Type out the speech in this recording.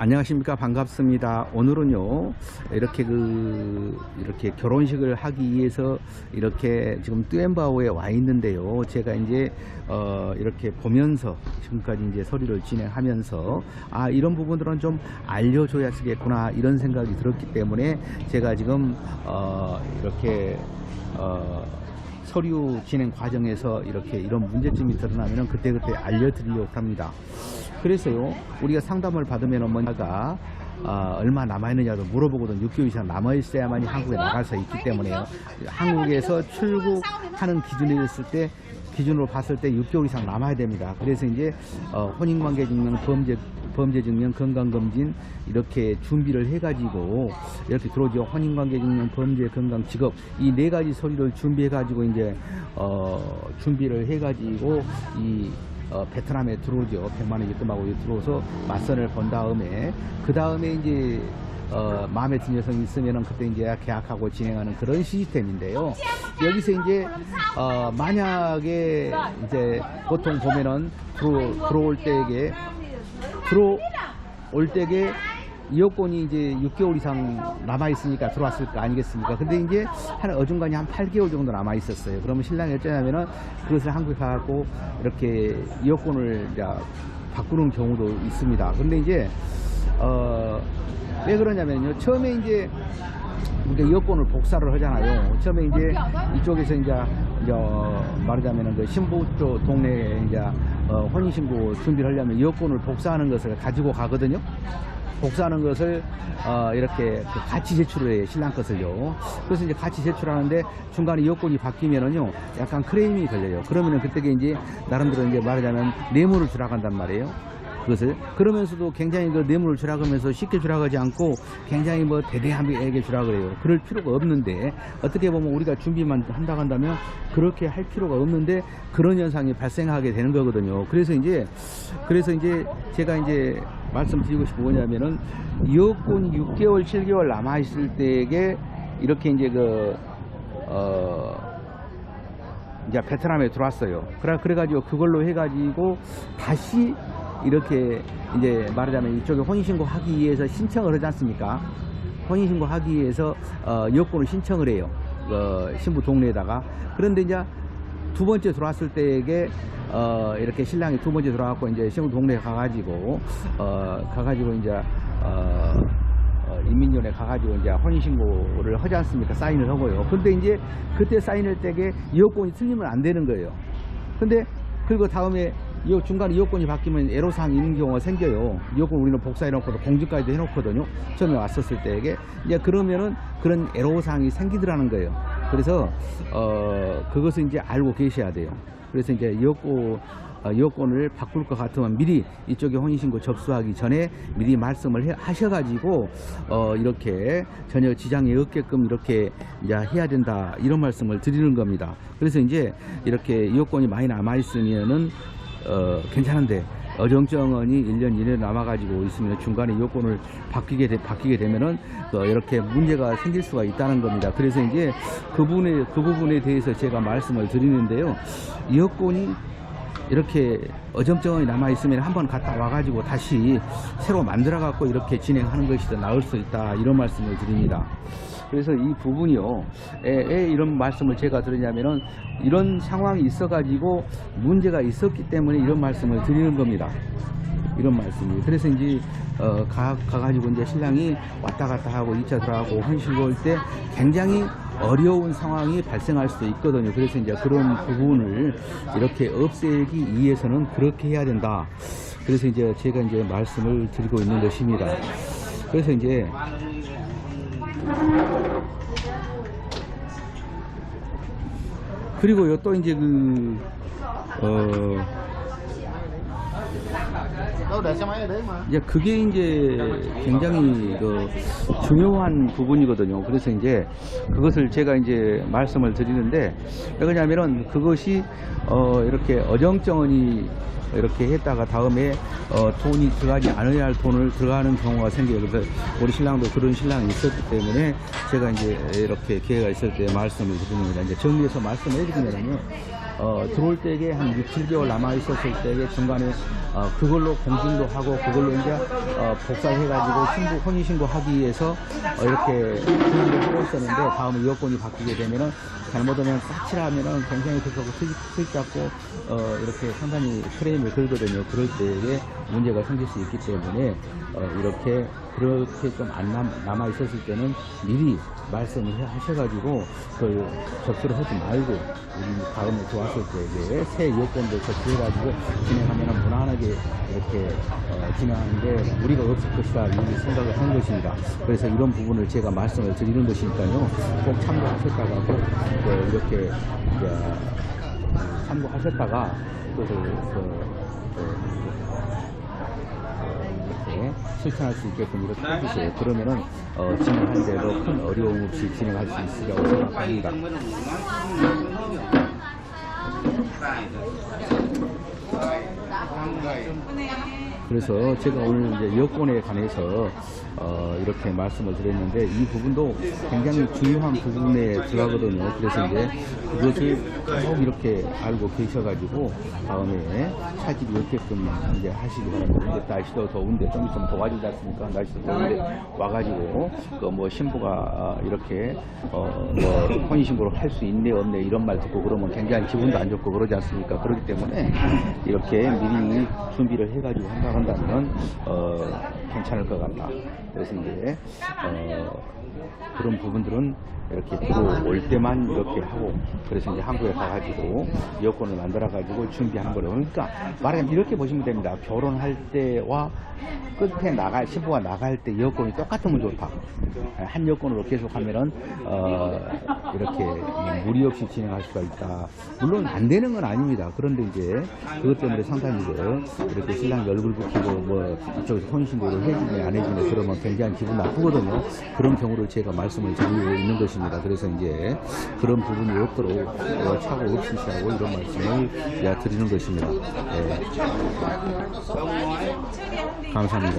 안녕하십니까. 반갑습니다. 오늘은요, 이렇게 결혼식을 하기 위해서 이렇게 지금 뚜엠바오에 와 있는데요. 제가 이제, 이렇게 보면서 지금까지 이제 서류를 진행하면서, 이런 부분들은 좀 알려줘야 쓰겠구나, 이런 생각이 들었기 때문에 제가 지금, 이렇게, 서류 진행 과정에서 이렇게 이런 문제점이 드러나면 그때그때 알려드리려고 합니다. 그래서요, 우리가 상담을 받으면 뭔가가 얼마 남아있느냐도 물어보거든. 6개월 이상 남아있어야만이 한국에 나갈 수 있기 때문에요. 한국에서 출국하는 기준으로 봤을 때 6개월 이상 남아야 됩니다. 그래서 이제 혼인관계 증명, 범죄 증명, 건강검진 이렇게 준비를 해가지고 이렇게 들어오죠. 혼인관계 증명, 범죄, 건강, 직업 이 4가지 서류를 준비해가지고 이제 준비를 해가지고 베트남에 들어오죠. 100만원 입금하고 들어오서 맞선을 본 다음에 그 다음에 이제 마음에 든 여성이 있으면은 그때 이제 계약하고 진행하는 그런 시스템인데요. 여기서 이제 만약에 이제 보통 보면은 들어올 때에 여권이 이제 6개월 이상 남아있으니까 들어왔을 거 아니겠습니까? 근데 이제 어중간히 한 8개월 정도 남아있었어요. 그러면 신랑이 어쩌냐면은 그것을 한국에 가고 이렇게 여권을 이제 바꾸는 경우도 있습니다. 근데 이제, 왜 그러냐면요. 처음에 이제 우리가 여권을 복사를 하잖아요. 처음에 이제 이쪽에서 이제 말하자면은 그 신부 쪽 동네에 이제 혼인신고 준비를 하려면 여권을 복사하는 것을 가지고 가거든요. 복사하는 것을 이렇게 같이 제출을 해요. 신랑 것을요. 그래서 이제 같이 제출하는데 중간에 여권이 바뀌면은요 약간 크레임이 걸려요. 그러면은 그때 이제 나름대로 이제 말하자면 뇌물을 주락한단 말이에요. 그것을 그러면서도 굉장히 그 뇌물을 주락하면서 쉽게 주락하지 않고 굉장히 뭐 대대하게 주락을 해요. 그럴 필요가 없는데 어떻게 보면 우리가 준비만 한다고 한다면 그렇게 할 필요가 없는데 그런 현상이 발생하게 되는 거거든요. 그래서 이제 제가 이제 말씀드리고 싶은 뭐냐면은 여권이 6개월 7개월 남아 있을 때에 이렇게 이제 이제 베트남에 들어왔어요. 그래가지고 그걸로 해가지고 다시 이렇게 이제 말하자면 이쪽에 혼인신고 하기 위해서 신청을 하지 않습니까? 혼인신고 하기 위해서 여권을 신청을 해요. 신부 동네에다가. 그런데 이제 두 번째 들어왔을 때에 이렇게 신랑이 두 번째 들어와갖고 이제 신부 동네에 가가지고 이제 인민위원회 가가지고 이제 혼인신고를 하지 않습니까? 사인을 하고요. 근데 이제 그때 사인할 때에 여권이 틀리면 안 되는 거예요. 근데 그리고 다음에 중간에 여권이 바뀌면 애로사항이 있는 경우가 생겨요. 여권 우리는 복사해놓고도 공지까지도 해놓거든요. 처음에 왔었을 때에 이제 그러면은 그런 애로사항이 생기더라는 거예요. 그래서 그것을 이제 알고 계셔야 돼요. 그래서 이제 여권을 바꿀 것 같으면 미리 이쪽에 혼인신고 접수하기 전에 미리 말씀을 하셔가지고 이렇게 전혀 지장이 없게끔 이렇게 이제 해야 된다, 이런 말씀을 드리는 겁니다. 그래서 이제 이렇게 여권이 많이 남아 있으면은 괜찮은데 어정쩡하니 1년 2년 남아가지고 있으면 중간에 여권을 바뀌게 되면은 이렇게 문제가 생길 수가 있다는 겁니다. 그래서 이제 그 부분에 대해서 제가 말씀을 드리는데요. 여권이 이렇게 어정쩡하게 남아있으면 한번 갔다 와가지고 다시 새로 만들어갖고 이렇게 진행하는 것이 더 나을 수 있다, 이런 말씀을 드립니다. 그래서 이 부분이요, 이런 말씀을 제가 드리냐면은 이런 상황이 있어가지고 문제가 있었기 때문에 이런 말씀을 드리는 겁니다. 이런 말씀이. 그래서 이제 가가지고 이제 신랑이 왔다 갔다 하고 2차 들어가고 혼인신고 할 때 굉장히 어려운 상황이 발생할 수도 있거든요. 그래서 이제 그런 부분을 이렇게 없애기 위해서는 그렇게 해야 된다. 그래서 이제 제가 이제 말씀을 드리고 있는 것입니다. 그래서 이제 그리고요 또 이제 이제 그게 이제 굉장히 중요한 부분이거든요. 그래서 이제 그것을 제가 이제 말씀을 드리는데, 왜냐하면은 그것이 이렇게 어정쩡하니 이렇게 했다가 다음에 돈이 들어가지 않아야 할 돈을 들어가는 경우가 생겨요. 그래서 우리 신랑도 그런 신랑이 있었기 때문에 제가 이제 이렇게 기회가 있을 때 말씀을 드립니다. 이제 정리해서 말씀을 해드리면요. 들어올 때에 한 6, 7개월 남아 있었을 때에 중간에 그걸로 공증도 하고 그걸로 이제 복사해가지고 신고 혼인신고 하기 위해서 이렇게 준비를 하고 있었는데 다음에 여건이 바뀌게 되면은 잘못하면 까칠하면은 굉장히 급하고 수익 잡고 이렇게 상당히 프레임을 걸거든요. 그럴 때에 문제가 생길 수 있기 때문에 이렇게 그렇게 좀 안 남아 있었을 때는 미리 말씀을 하셔가지고 그 접수를 하지 말고 우리 다음에 들어왔을 때 새 여건도 접수해가지고 진행하면 무난하게 이렇게 진행하는데 무리가 없을 것이다 이 생각을 한 것입니다. 그래서 이런 부분을 제가 말씀을 드리는 것이니까요. 꼭 참고하셨다가 꼭 이렇게 참고하셨다가 이렇게 실천할 수 있게끔 이렇게 해주세요. 그러면은 진행할 때도 큰 어려움 없이 진행할 수 있으리라고 생각합니다. 그래서 제가 오늘 이제 여권에 관해서 이렇게 말씀을 드렸는데 이 부분도 굉장히 중요한 부분에 들어가거든요. 그래서 이제 그것을 꼭 이렇게 알고 계셔가지고 다음에 차질이 없게끔 이제 하시기 바랍니다. 이제 날씨도 더운데 좀 있으면 더워지지 않습니까? 날씨도 더운데 와가지고 그 뭐 신부가 이렇게 뭐 혼인신고를 할 수 있네 없네 이런 말 듣고 그러면 굉장히 기분도 안 좋고 그러지 않습니까? 그렇기 때문에 이렇게 미리 준비를 해가지고 한다면 괜찮을 것 같다. 그래서 이제 그런 부분들은 이렇게 들어올 때만 이렇게 하고 그래서 이제 한국에 가가지고 여권을 만들어가지고 준비하는 거예요. 그러니까 말하자면 이렇게 보시면 됩니다. 결혼할 때와 끝에 신부가 나갈 때 여권이 똑같으면 좋다. 한 여권으로 계속하면은 이렇게 무리 없이 진행할 수가 있다. 물론 안 되는 건 아닙니다. 그런데 이제 그것 때문에 상당히 이렇게 신랑이 얼굴 붉히고 뭐 이쪽에서 혼인신고를 해주네 안 해주네 그러면 굉장히 기분 나쁘거든요. 그런 경우를 제가 말씀을 드리고 있는 것입니다. 그래서 이제 그런 부분이 없도록 차고 없으시라고 이런 말씀을 제가 드리는 것입니다. 네. 감사합니다.